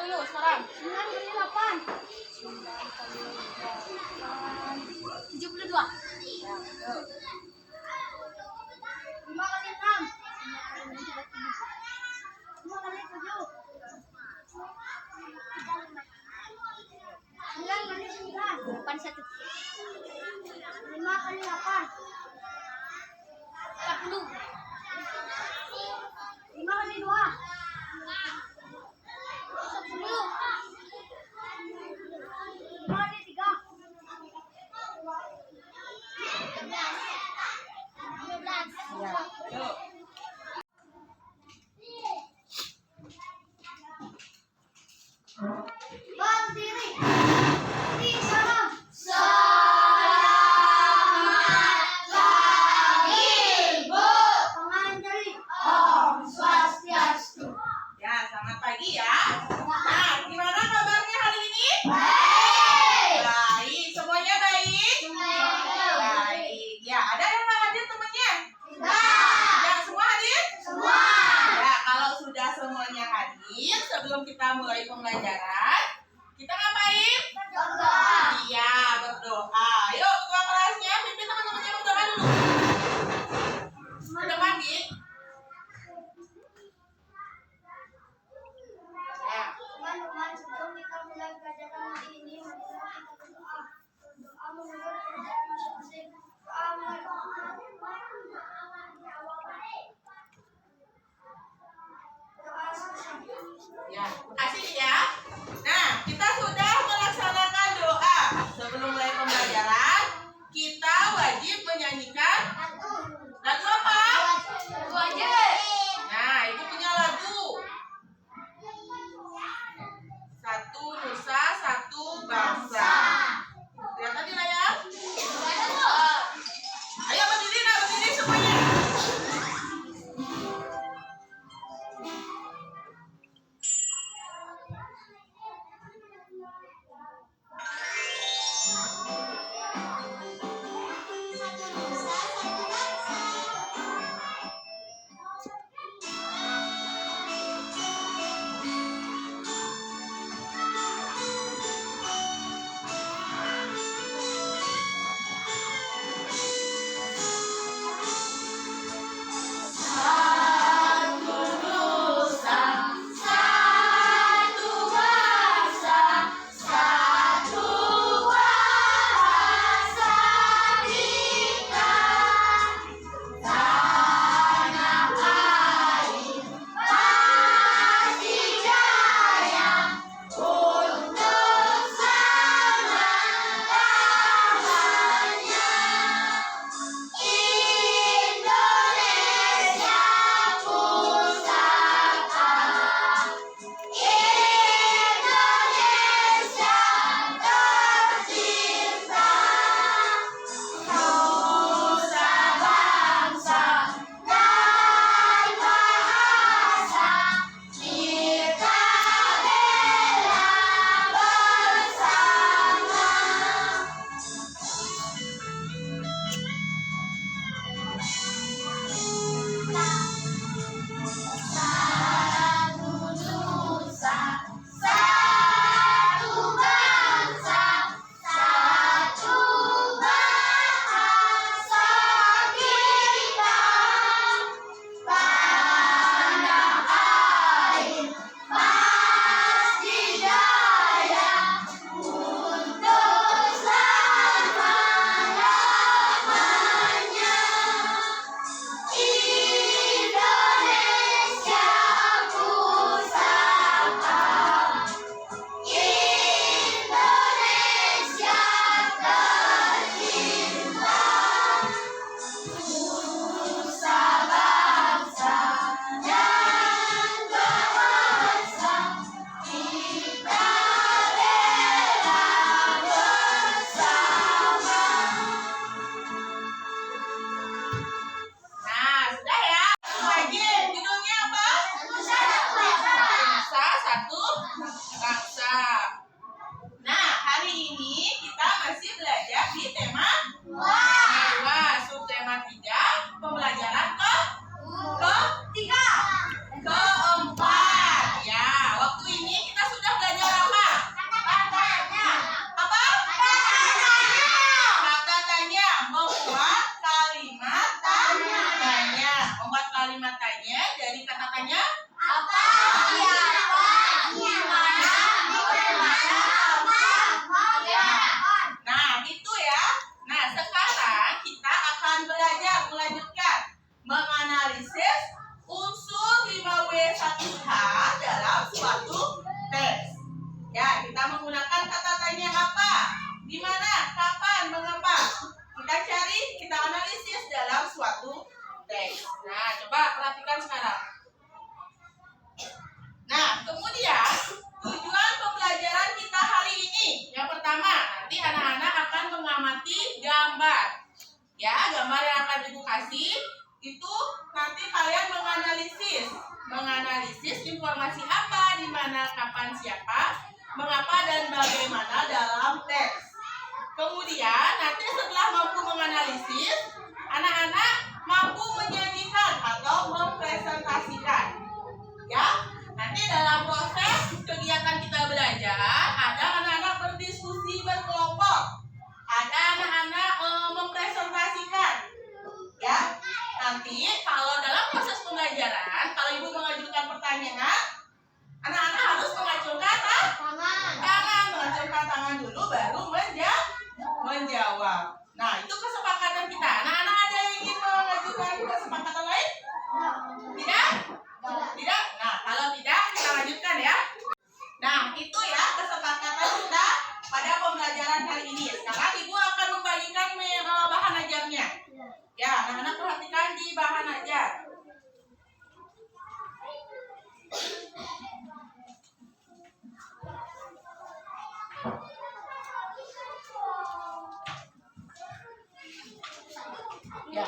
dulu sekarang. 9 kali 8. 72. 5 kali 6. 5 kali 7. 9 kali 9. 81. 5 kali 8. 40. 5 kali 2. 10. 5 kali 3. 15. Yuk. Berdiri. Di salam. Penganjali. Om Swastiastu. Ya, selamat pagi ya. Nah, gimana kabarnya hari ini? Baik. Baik, semuanya baik? Baik. Ya, ada yang nggak hadir temennya? Ya, semua hadir? Semua. Ya, kalau sudah semuanya hadir, sebelum kita mulai pembelajaran, kita ngapain? Berdoa. Iya, berdoa. Yuk, ketua kelasnya, pimpin teman-temannya berdoa dulu. Ke depan, Di. Ya. Teman-teman, sebelum kita mulai pelajaran hari ini, marilah kita berdoa. Berdoa menurut kerjaan masing-masing. Amin. Doa selesai. Ya, makasih ya. membuat kalimat tanya dari kata tanya. Apa? Siapa? Gimana? Bagaimana? Apa? Kapan? Nah, itu ya. Nah, sekarang kita akan belajar melanjutkan menganalisis unsur 5W1H dalam suatu teks. Ya, kita menggunakan kata tanya apa, di mana, kapan, mengapa. Kita cari, kita analisis dalam suatu teks. Nah, coba perhatikan sekarang. Nah, kemudian tujuan pembelajaran kita hari ini. Yang pertama, nanti anak-anak akan mengamati gambar. Ya, gambar yang akan Ibu kasih itu nanti kalian menganalisis informasi apa, di mana, kapan, siapa, mengapa, dan bagaimana dalam teks. Kemudian nanti setelah mampu menganalisis, anak-anak mampu menyanyikan atau mempresentasikan. Ya, nanti dalam proses kegiatan kita belajar, ada anak-anak berdiskusi berkelompok, ada anak-anak mempresentasikan. Ya, nanti kalau dalam proses pembelajaran, kalau Ibu mengajukan pertanyaan, anak-anak harus mengacungkan tangan, mengacungkan tangan dulu baru menjawab. Nah, itu kesepakatan kita. Anak-anak ada yang ingin mengajukan kesepakatan lain? Tidak? Tidak? Nah, kalau tidak, kita lanjutkan ya. Nah, itu ya kesepakatan kita pada pembelajaran kali ini. Sekarang Ibu akan membagikan bahan ajarnya. Ya, anak-anak perhatikan di bahan ajar. Ya.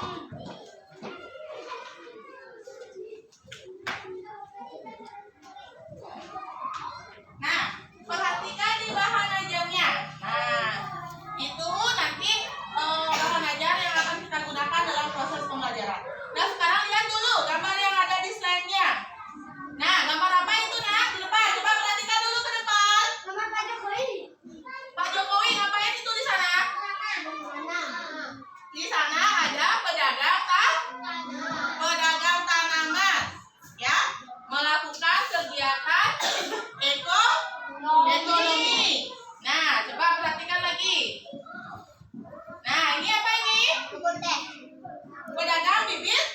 Nah, perhatikan di bahan ajarnya. Nah, itu nanti bahan ajar yang akan kita gunakan dalam proses pembelajaran. Nah, sekarang lihat dulu gambar yang ada di slide-nya. Nah, gambar apa itu, Nak? Di depan. Coba perhatikan dulu ke depan. Nama Pak Jokowi. Pak Jokowi ngapain itu di sana? Di sana ada pedagang tanaman, ya, melakukan kegiatan ekonomi. Nah, coba perhatikan lagi. Nah, ini apa ini? Pedagang bibit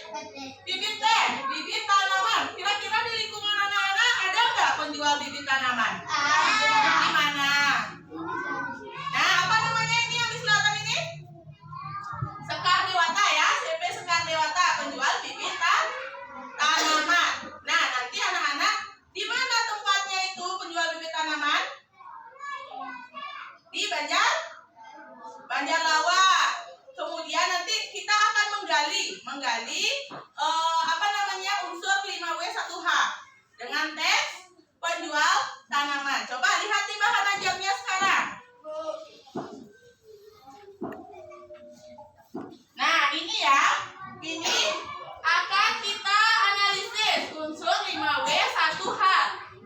teh, bibit tanaman. Kira-kira di lingkungan anak-anak ada nggak penjual bibit tanaman? Di mana? Nah, apa namanya ini yang di selatan ini? Sekar Dewata ya, CP Sekar Dewata, penjual bibit tanaman. Nah, nanti anak-anak, di mana tempatnya itu penjual bibit tanaman? Di Banjarlawa. Kemudian nanti kita akan menggali unsur 5W1H dengan teks penjual tanaman. Coba lihat di bahan ajarnya sekarang. Nah, ini ya. Ini akan kita analisis unsur 5W1H.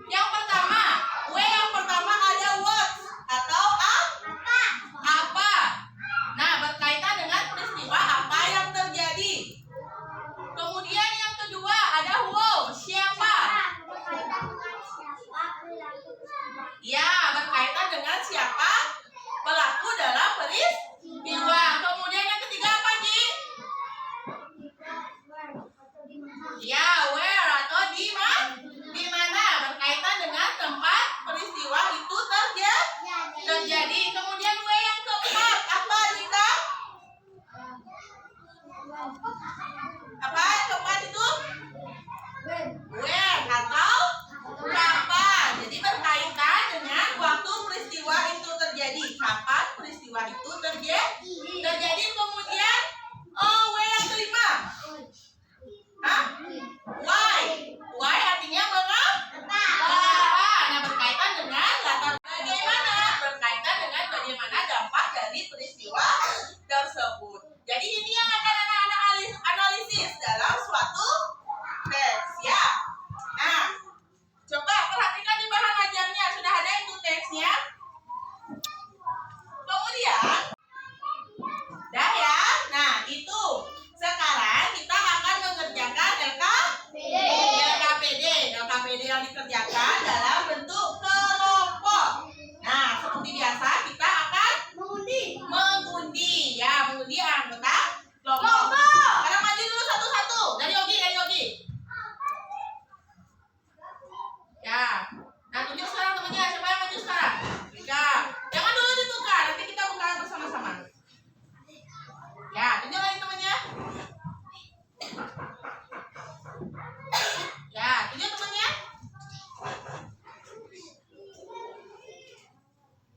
Yang pertama, W yang pertama ada what atau apa. Nah, berkaitan dengan peristiwa apa yang terjadi. Kemudian yang kedua ada who, siapa. Ya, berkaitan dengan siapa pelaku dalam peristiwa. Kemudian yang ketiga apa, Ji? LKPD yang dikerjakan dalam bentuk kelompok. Nah, seperti biasa kita akan mengundi. Ya, mengundi anggota kelompok. Sekarang maju dulu satu-satu. Dari Yogi. Ya. Nah, tunjuk sekarang temannya. Siapa yang maju sekarang? Rika. Jangan dulu ditukar. Nanti kita buka bersama-sama. Ya, tunjuk lagi temannya. Ya, tunjuk temannya.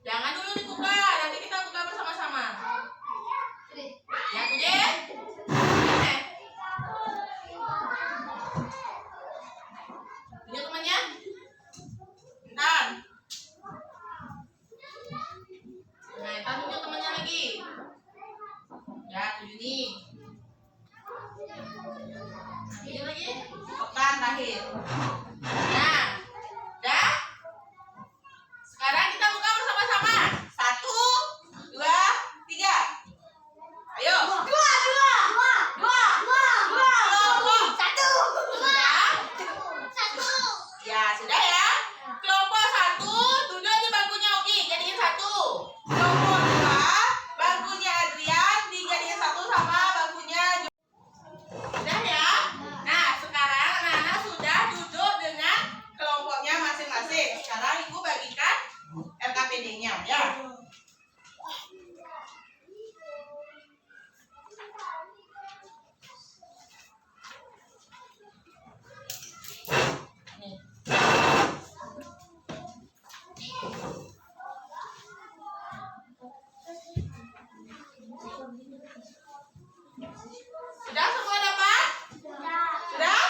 Jangan dulu ditukar. Nanti kita buka bersama-sama. Ya, tunjuk. Tunjuk temannya. Bentar. Nah, kita tunjuk temannya lagi. Ya, tujuh nih. Tunjuk lagi. Tekan terakhir. Nah, dah. Sekarang kita buka bersama-sama. 1, 2, 3. Ayo. Kelompok. Ya, sudah ya. Kelompok 1 duduk di bangkunya Oki, jadiin 1. Kelompok 2 bangkunya Adrian dijadiin 1 sama bangkunya Jo. Sudah ya. Nah, sekarang anak-anak sudah duduk dengan kelompoknya masing-masing. Sekarang Ibu bagikan LKPD-nya ya. Nih. Sudah semua dapat? Sudah?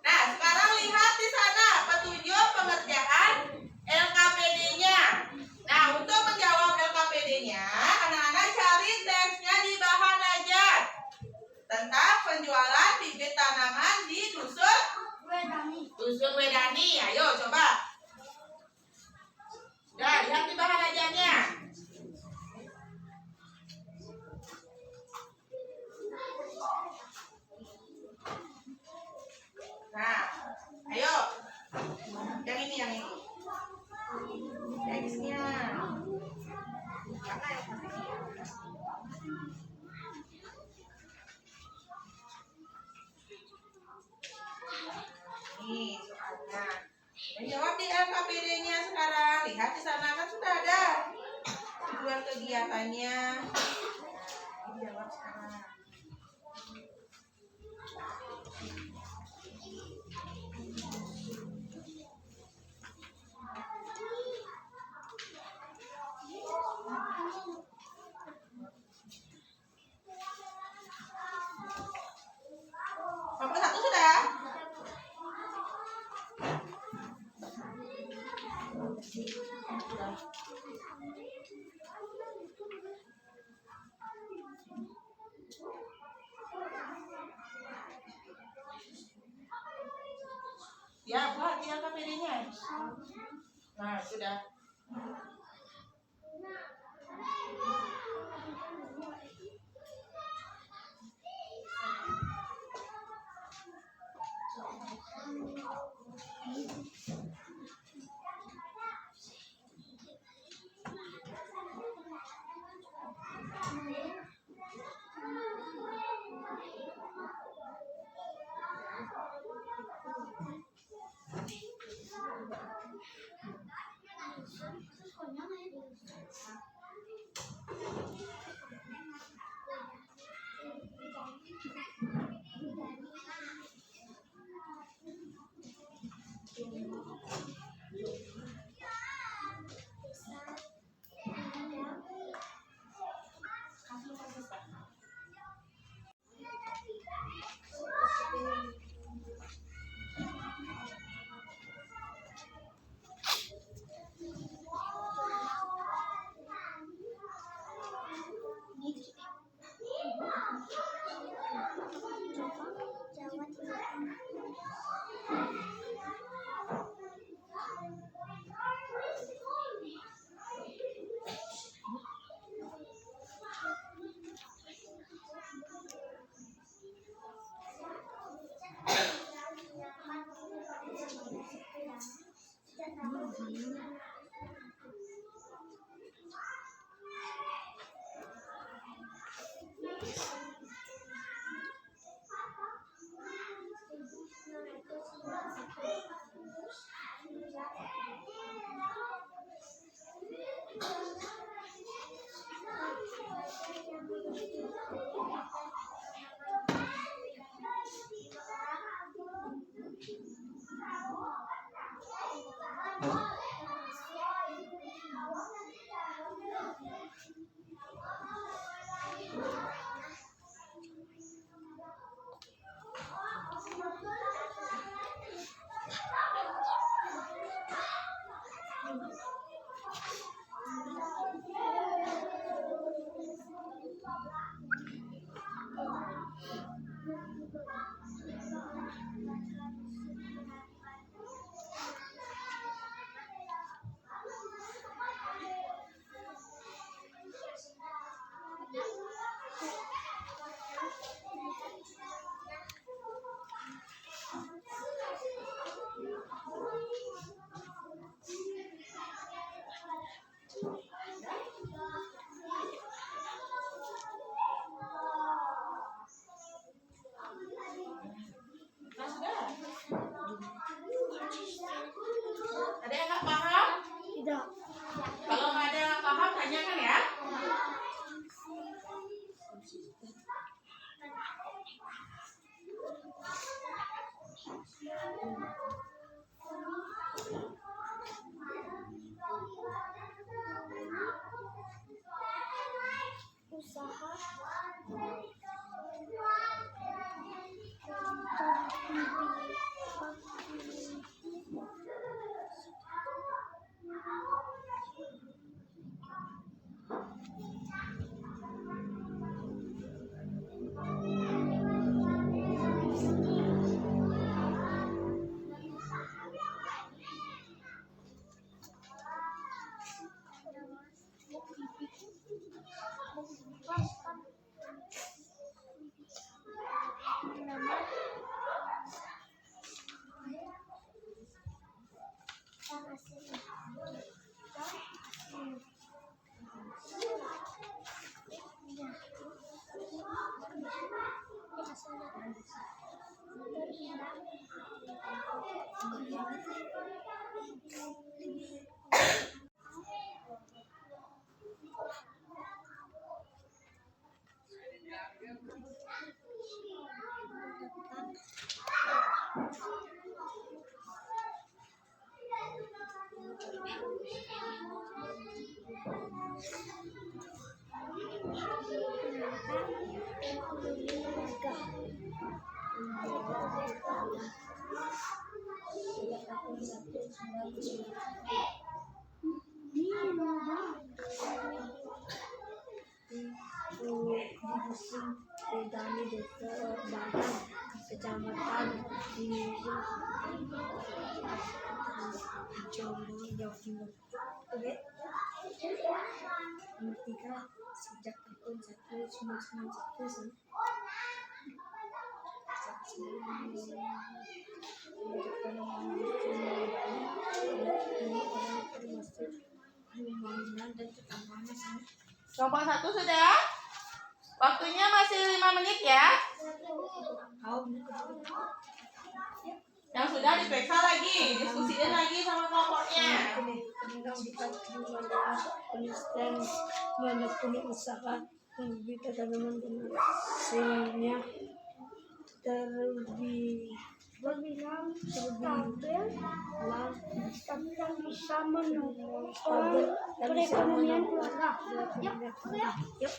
Nah, sekarang lihat di sana petunjuk pengerjaan LKPD-nya. Nah, untuk menjawab LKPD-nya, anak-anak cari teksnya di bahan ajar tentang penjualan bibit tanaman di Dusun Wedani. Ayo coba. Sudah, lihat di bahan ajarnya. Nah, ayo. Yang ini. Teksnya. Nih soalnya. Menjawab di LKPD-nya sekarang. Lihat di sana kan sudah ada tujuan kegiatannya. Nah, ini jawab sekarang. Kelompok 1 sudah? Ya, buat di LKPD-nya. Nah, sudah. Nah, sudah. Ada yang nggak paham? Tidak. Kalau nggak ada yang nggak paham, tanyakan ya. Usaha Pedani Desa Bagan, Kecamatan di Jombang, Jawa Timur. Oke. Nomor 3 sejak tahun 1991 Kelompok 1 sudah? Waktunya masih 5 menit ya. Yang sudah diperiksa lagi, diskusiin lagi sama kelompoknya. Penistaan menekuni usaha lebih tanaman hasilnya terlebih stabil dan bisa menopang perekonomian keluarga. Yuk.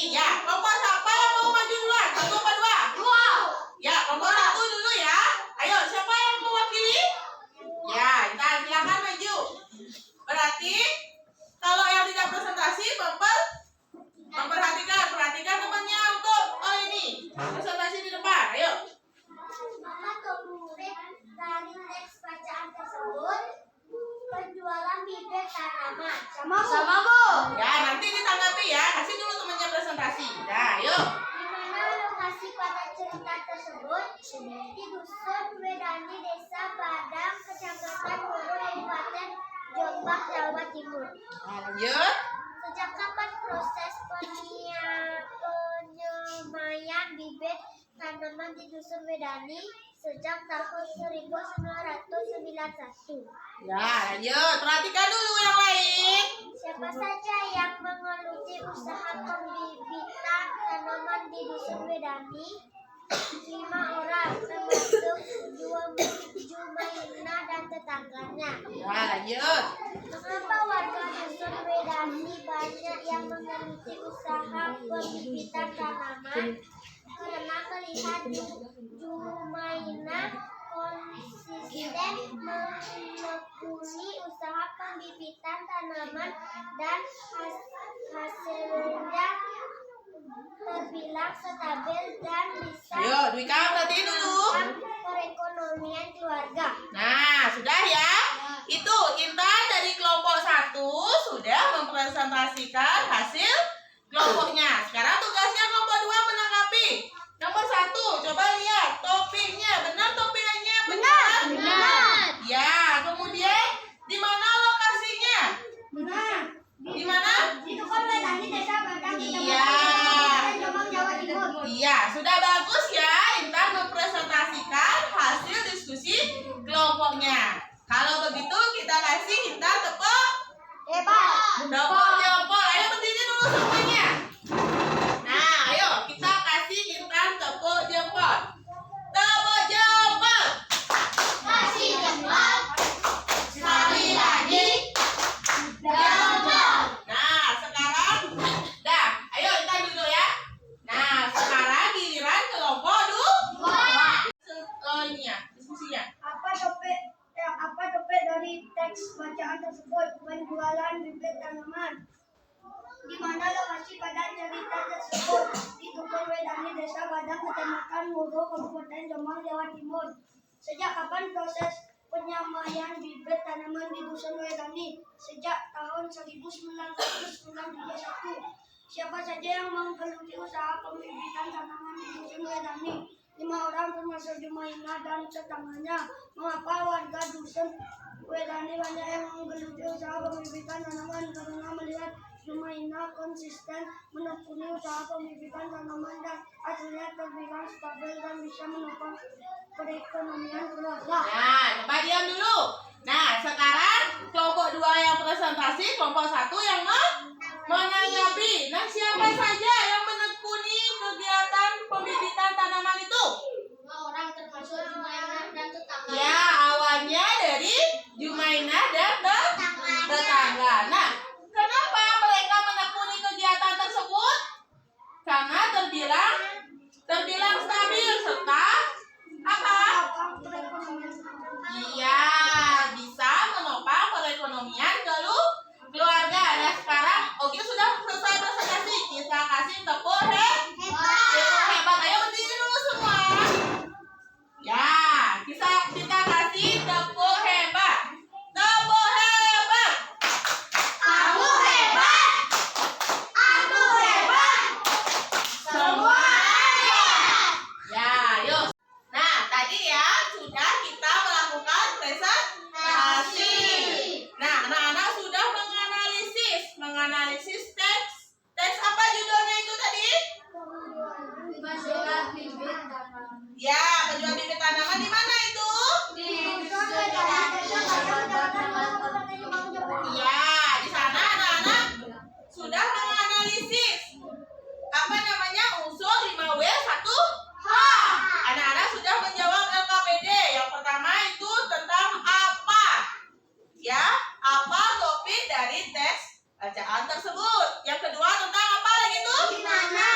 Ya, kelompok siapa yang mau maju duluan? 1 apa 2? Ya, kelompok 1 dulu ya. Ayo, siapa yang mewakili? Ya, Intan silakan maju. Berarti kalau yang tidak presentasi, perhatikan temannya untuk ini presentasi di depan. Ayo. Maka kemudian dari teks bacaan tersebut penjualan bibit tanaman sama Bu. Ya, nanti ditanggapi ya. Kasih dulu temannya presentasi. Nah, yuk. Di mana lokasi pada cerita tersebut di Dusun Wedani, Desa Padang, Kecamatan Hulu, Kabupaten Jombang, Jawa Timur. Nah, lanjut. Sejak kapan proses penyemayan bibit tanaman di Dusun Wedani? Sejak tahun 1991. Ya, lanjut. Perhatikan dulu yang lain. Siapa saja yang menggeluti usaha pembibitan tanaman di Dusun Wedani? 5 orang, termasuk Jumaina dan tetangganya. Ya, lanjut. Mengapa warga Dusun Wedani banyak yang menggeluti usaha pembibitan tanaman? Karena melihat Jumaina konsisten menekuni usaha pembibitan tanaman dan hasilnya terbilang stabil dan bisa Ayo, Dwika perhatiin dulu. menunjang perekonomian keluarga. Nah, sudah ya. Itu Intan dari kelompok 1 sudah mempresentasikan hasil kelompoknya. Sekarang tugasnya kelompok 2 menanggapi. Nomor 1, coba lihat topiknya. Benar topiknya? Benar. Ya, kemudian di mana lokasinya? Di mana? Itu kan Wedani, Desa Padang, Iya. Jombang, Jawa Timur. Iya, sudah bagus ya. Intan mempresentasikan hasil diskusi kelompoknya. Kalau begitu kita kasih Intan tepuk jempol. Ayo berdiri dulu semuanya. Nah, ayo kita kasih Intan tepuk jempol. Tepuk jempol. Kasih jempol. Sekali lagi. Jempol. Nah, sekarang dah. Ayo Intan dulu ya. Nah, sekarang giliran kelompok 2. Ini ya, diskusinya. Apa topik dari teks bacaan tersebut? Penjualan bibit tanaman. Di mana lokasi pada cerita tersebut? Di Dusun Wedani, Desa Padang, Kecamatan Hulu, Kabupaten Jombang, Jawa Timur. Sejak kapan proses penyemayan bibit tanaman di Dusun Wedani? Sejak tahun 1991. Siapa saja yang menggeluti usaha pembibitan tanaman di Dusun Wedani? 5 orang, termasuk Jumaina dan tetangganya. Mengapa warga Dusun Wedani banyak yang menggeluti usaha pembibitan tanaman? Karena melihat Jumaina konsisten menekuni usaha pembibitan tanaman dan hasilnya terbilang stabil dan bisa menopang perekonomian keluarga. Nah, coba diam dulu. Nah, sekarang kelompok 2 yang presentasi, kelompok 1 yang menanggapi. Nah, siapa saja yang menekuni kegiatan pembibitan tanaman itu? 5 orang, termasuk Jumaina dan tetangganya. Ya, awalnya dari Jumaina dan tetangga. Nah, kenapa mereka menekuni kegiatan tersebut? Karena terbilang stabil serta apa? Iya, bisa menopang perekonomian keluarga. Nah, sekarang Oki sudah selesai presentasi. Kita kasih tepuk hebat. Ayo berdiri dulu semua. Ya, kita kasih tepuk hebat. Tepuk hebat. Kamu hebat. Aku hebat. Semuanya. Ya, yuk. Nah, tadi ya sudah kita melakukan presentasi. Nah, anak-anak sudah menganalisis teks. Teks apa judulnya itu tadi? Penjualan bibit tanaman. Ya, penjual bibit tanaman di mana itu? Iya, di sana anak-anak sudah menganalisis apa namanya unsur 5W 1H. Anak-anak sudah menjawab LKPD. Yang pertama itu tentang apa? Ya, apa topik dari teks bacaan tersebut? Yang kedua tentang apa lagi tuh? Di mana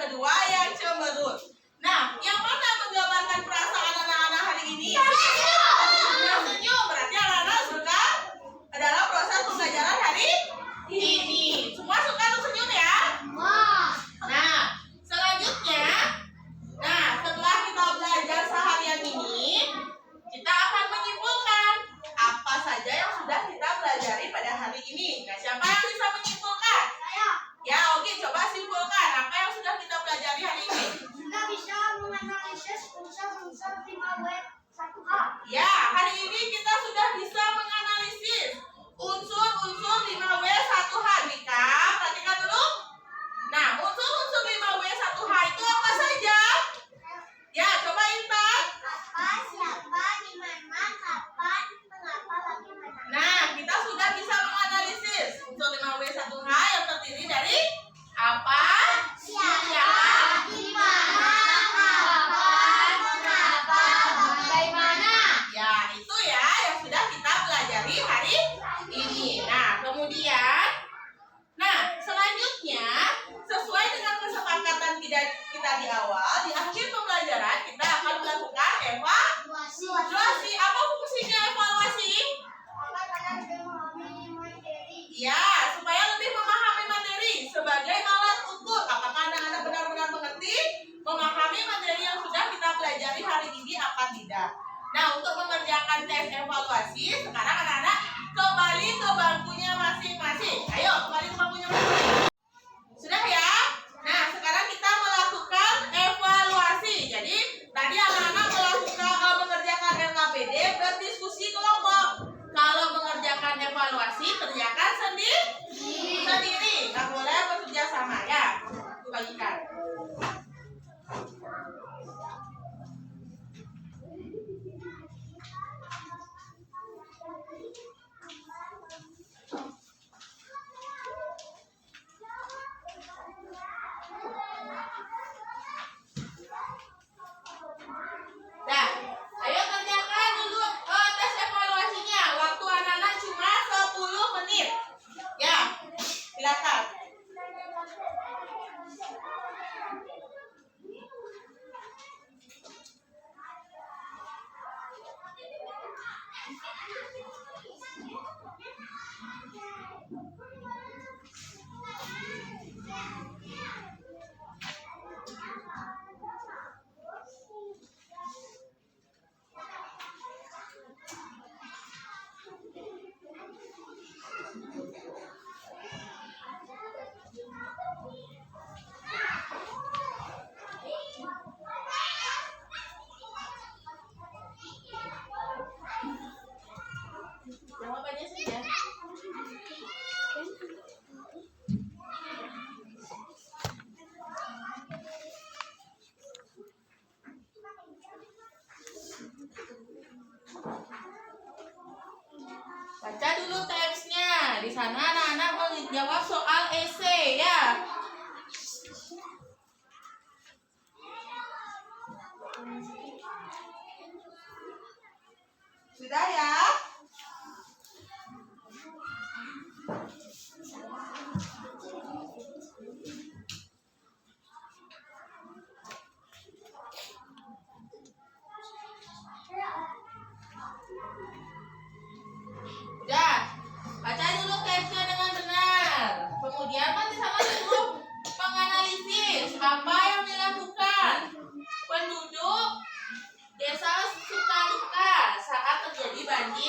kedua yang cemberut. Nah, yang mana menggambarkan perasaan anak-anak hari ini? Tersenyum. Berarti anak-anak suka dalam proses pembelajaran hari ini. Semua suka tersenyum ya? Nah, selanjutnya, setelah kita belajar seharian ini, kita akan menyimpulkan apa saja yang sudah kita pelajari pada hari ini. Nah, siapa yang bisa menyimpulkan? Ya, oke, coba simpulkan apa yang sudah kita pelajari hari ini. Kita bisa menganalisis unsur-unsur 5W 1H. Ya, hari ini kita sudah bisa menganalisis unsur-unsur 5W 1H. Mika, perhatikan dulu. Nah, unsur-unsur 5W 1H itu apa saja? Ya, coba Intan. Apa, siapa, di mana, kapan, mengapa, bagaimana. Nah, kita sudah bisa menganalisis unsur 5W 1H yang terdiri dari apa, siapa, di mana, kapan, mengapa, bagaimana. ya itu ya yang sudah kita pelajari hari ini. Nah, kemudian, selanjutnya sesuai dengan kesepakatan kita di awal, di akhir pembelajaran kita akan melakukan evaluasi. Apa fungsinya evaluasi? Ya, supaya lebih memahami materi sebagai alat ukur apakah anak-anak benar-benar mengerti, memahami materi yang sudah kita pelajari hari ini apa tidak. Nah, untuk mengerjakan tes evaluasi, sekarang anak-anak kembali ke bangkunya masing-masing. Ayo, kembali ke bangkunya masing-masing. Sudah ya? Nah, sekarang kita melakukan evaluasi. Jadi, tadi anak-anak mengerjakan LKPD berdiskusi kelompok. Kalau mengerjakan evaluasi, kerjakan sendiri. Nggak boleh bekerja sama ya. Aku bagikan. Nah, ayo kerjakan dulu tes evaluasinya. Waktu anak-anak cuma 10 menit. Ya, silakan. Jawabannya saja. Baca dulu teksnya. Di sana anak-anak menjawab soal esai ya. Sudah ya? Udah, baca dulu teksnya dengan benar. Kemudian kan di sana disuruh menganalisis apa yang dilakukan penduduk desa Sukaduka saat terjadi banjir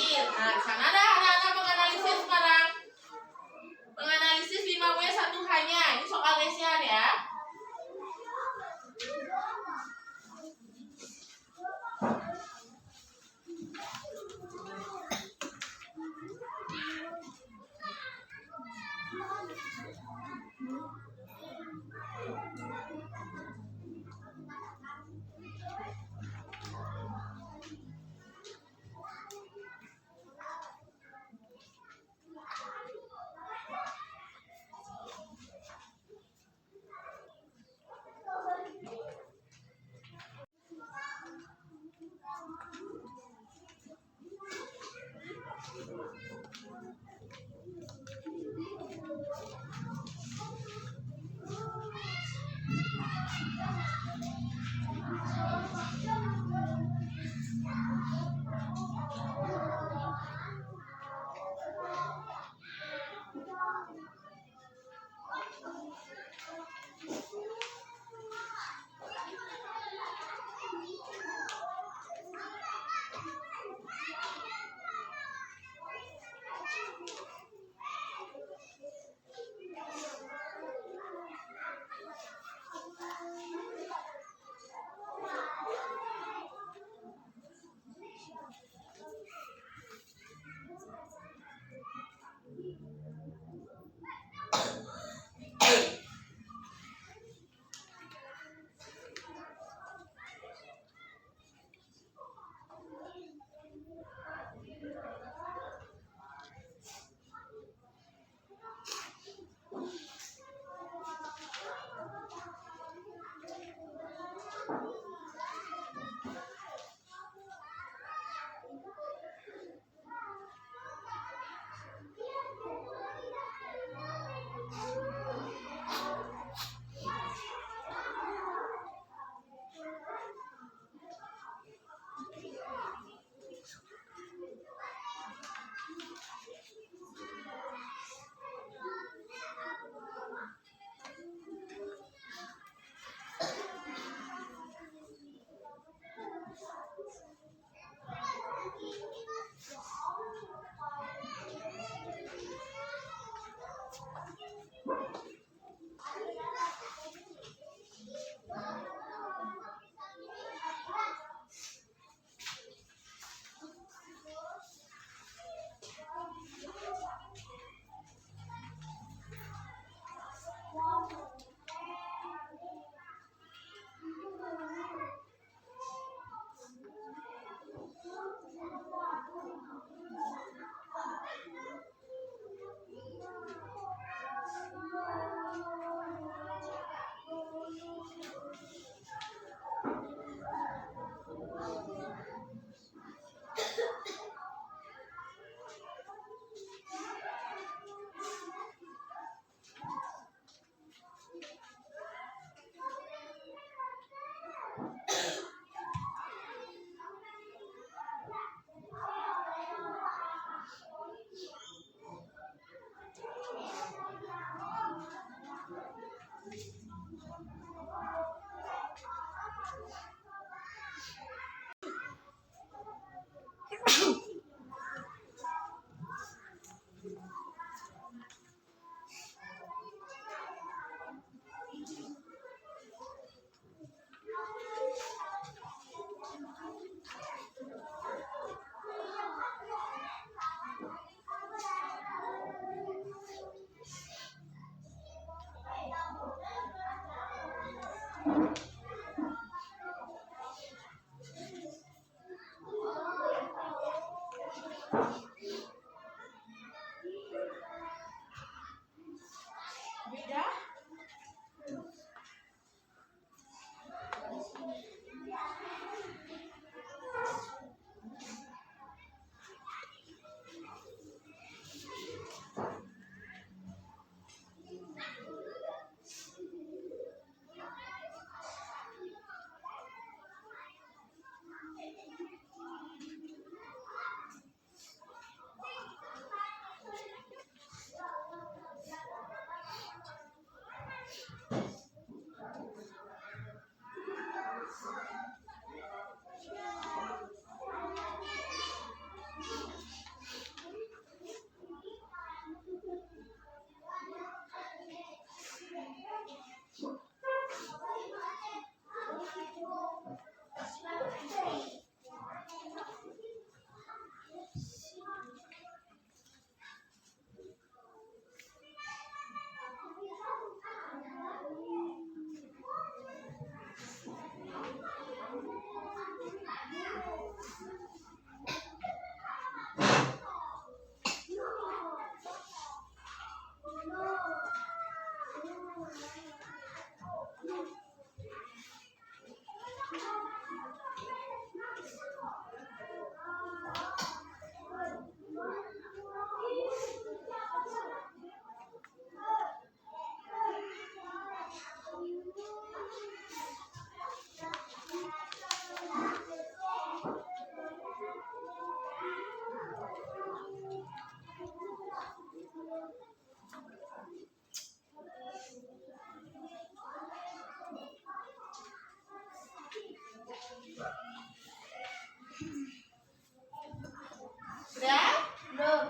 Sudah? Belum.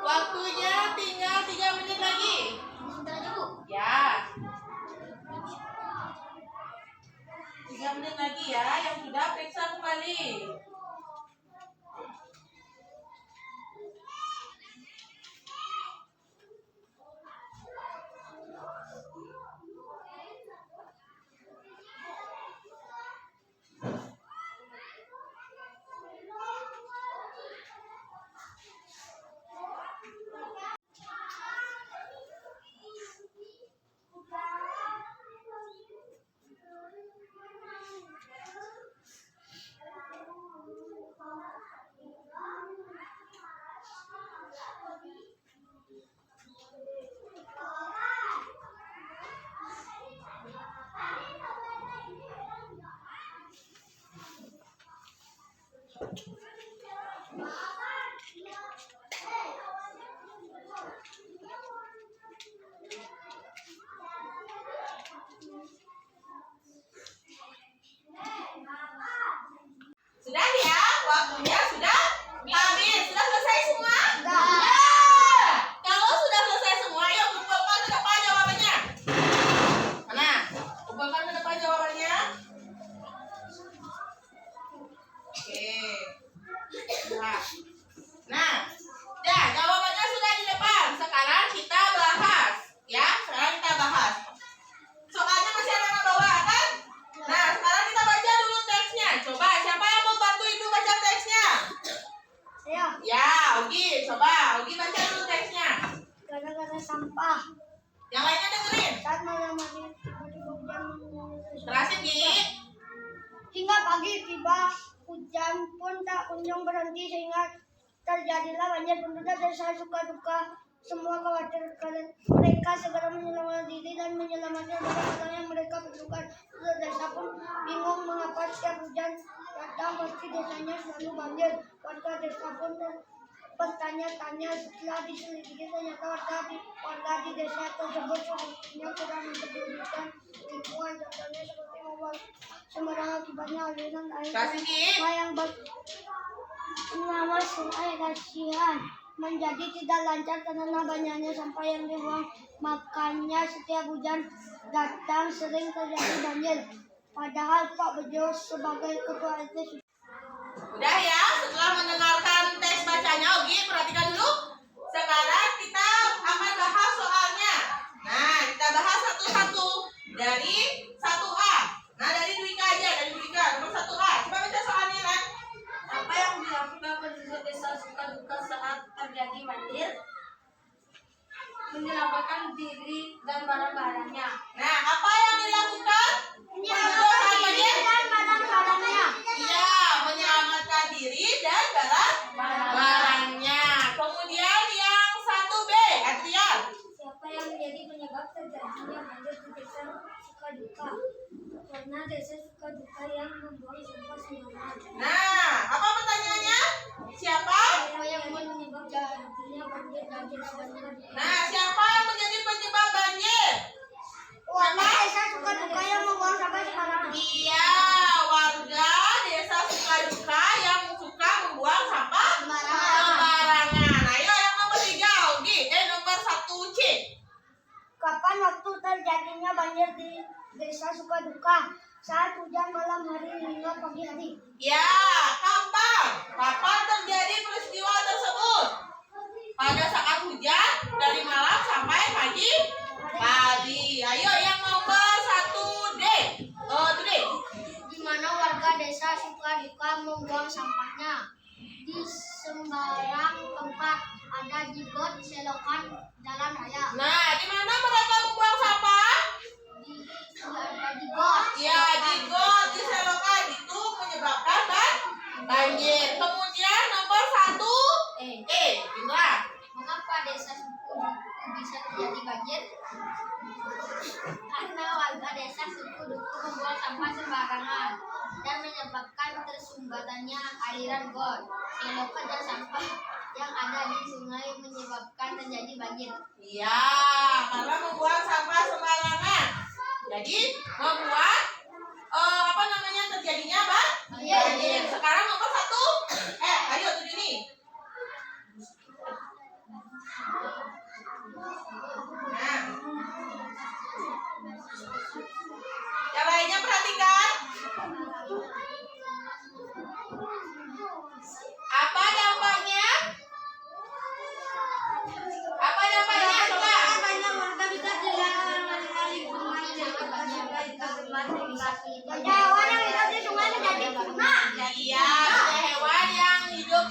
Waktunya tinggal 3 menit lagi. Sebentar dulu. Ya. 3 menit lagi ya. Yang sudah periksa kembali. Sudah ya, waktunya sudah habis. Sudah selesai semua? Sudah. Kalau sudah selesai semua, yuk kumpulkan ke depan jawabannya. Mana? Kumpulkan ke depan jawabannya. Oke. Nah, ya jawabannya sudah di depan. Sekarang kita bahas, ya. Sekarang kita bahas. Soalnya masih ada yang bawa kan? Nah, sekarang kita baca dulu teksnya. Coba siapa yang mau bantu Ibu baca teksnya? Saya. Ya, Ogi, coba Ogi baca dulu teksnya. Gara-gara sampah. Yang lainnya dengerin. Saat malam hari tiba-tiba hujan Terasin, Gi. hingga pagi tiba hujan pun tak kunjung berhenti sehingga terjadilah banjir. Penduduk desa suka duka semua khawatir karena mereka segera menyelamatkan diri dan menyelamatkan barang-barang yang mereka perlukan. Penduduk desa pun bingung mengapa setiap hujan datang pasti desanya selalu banjir. Warga desa pun bertanya-tanya. Setelah diselidiki ternyata warga di desa tersebut sebenarnya kurang mempedulikan lingkungan. Contohnya seperti membuang sembarangan, akibatnya aliran air Terasin, Gi. yang bernama Sungai Kasihan menjadi tidak lancar karena banyaknya sampah yang dibuang. Makanya setiap hujan datang sering terjadi banjir. Padahal Pak Bejo sebagai ketua RT Udah ya, setelah mendengarkan teks bacanya, Ogi, perhatikan dulu. Sekarang kita akan bahas soalnya. Nah, kita bahas satu-satu. Dari 1A. Nah, dari Dwika aja, dari Dwika. Nomor 1A. Coba baca soalnya, Lan. Apa yang dilakukan penduduk desa Sukaduka saat terjadi banjir? Menyelamatkan diri dan barang-barangnya. Nah, apa yang dilakukan? Penduduk banjir? dan barang-barangnya. Iya, menyelamatkan diri dan barang-barangnya. Kemudian yang 1B, Adrian. Siapa yang menjadi penyebab terjadinya banjir di desa Sukaduka? Karena desa Sukaduka yang membuang sampah sembarangan. Nah, apa pertanyaannya? Siapa? Siapa yang menyebab terjadinya banjir di desa Sukaduka? Nah, siapa yang menjadi penyebab banjir? Warga desa Sukaduka yang membuang sampah sembarangan. Iya, warga desa Sukaduka yang suka membuang sampah sembarangan. Ayo yang nomor 3, Ogi. Nomor 1C. Kapan waktu terjadinya banjir di desa Sukaduka? Saat hujan malam hari hingga pagi hari. Ya, kapan? Kapan terjadi peristiwa tersebut? Pada saat hujan dari malam sampai pagi. Ayo yang nomor 1D. Today. Di mana warga desa Sukaduka membuang sampahnya? Di sembarang tempat, ada di got, selokan, jalan raya. Nah, di mana mereka membuang sampah? Ada di got. Ya, di got, di selokan itu menyebabkan banjir. Kemudian nomor 1E, Indra. Mengapa desa Sukaduka bisa terjadi banjir? Karena warga desa Sukaduka membuang sampah sembarangan dan menyebabkan tersumbatnya aliran got, selokan dan sampah yang ada di sungai menyebabkan terjadi banjir. Iya, karena membuang sampah sembarangan. Jadi membuat terjadinya banjir. Sekarang nomor 1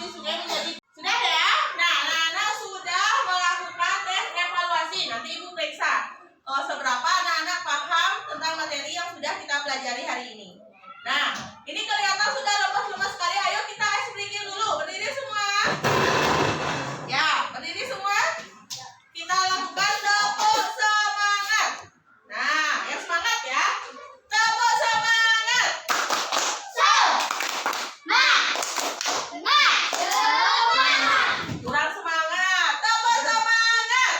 seperti sungai menjadi. Sudah ya? Nah, anak-anak sudah melakukan tes evaluasi. Nanti Ibu periksa seberapa anak-anak paham tentang materi yang sudah kita pelajari hari ini. Nah, ini kelihatan sudah lemas-lemas sekali. Ayo kita ice breaking dulu. Berdiri semua. Ya, berdiri semua. Kita lakukan tepuk semangat. Nah, yang semangat ya. Tepuk semangat. Kurang semangat. Tepuk semangat.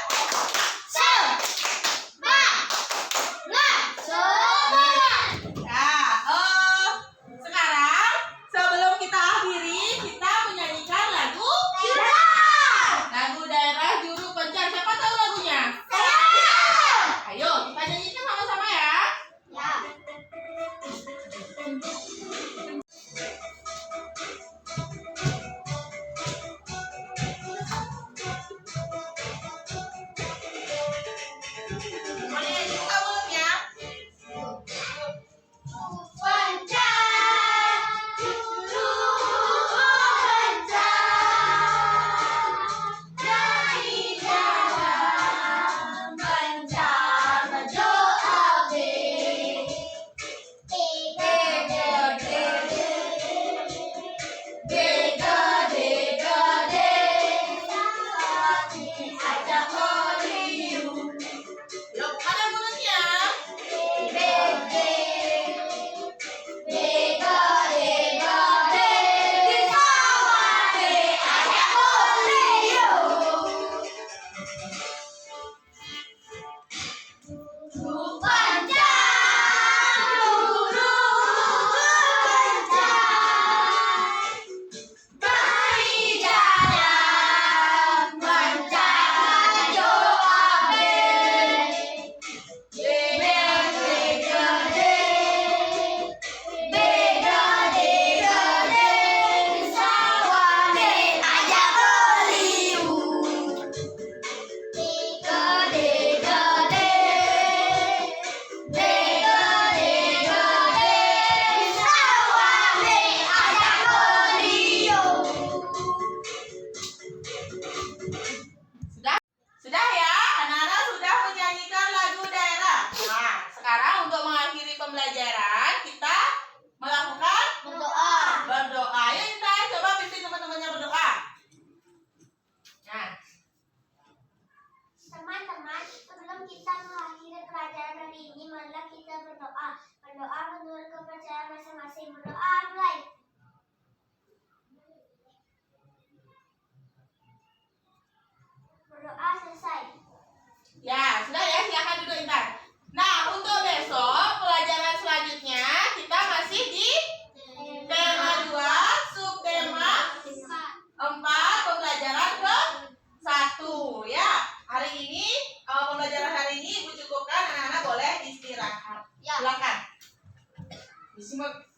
Ya, sekarang sebelum kita akhiri, kita menyanyikan lagu daerah Juru Pencar. Siapa tahu lagunya? Ayo kita nyanyikan sama-sama ya. Mau nyanyi buka mulutnya. Yuk, ada mulutnya. Sudah ya, anak-anak sudah menyanyikan lagu daerah. Nah, sekarang untuk mengakhiri pembelajaran, kita melakukan berdoa. Ayo kita coba pimpin teman-temannya berdoa. Nah, Teman-teman, sebelum kita mengakhiri pelajaran hari ini, marilah kita berdoa. Berdoa menurut kepercayaan masing-masing. Berdoa mulai. Berdoa selesai. ya sudah ya, silakan duduk Intan. Nah, untuk besok pelajaran selanjutnya kita masih di tema 2, subtema 4, pembelajaran ke 1 ya. Hari ini pembelajaran hari ini Ibu cukupkan, anak-anak boleh istirahat. Ya. Silakan. Disimak.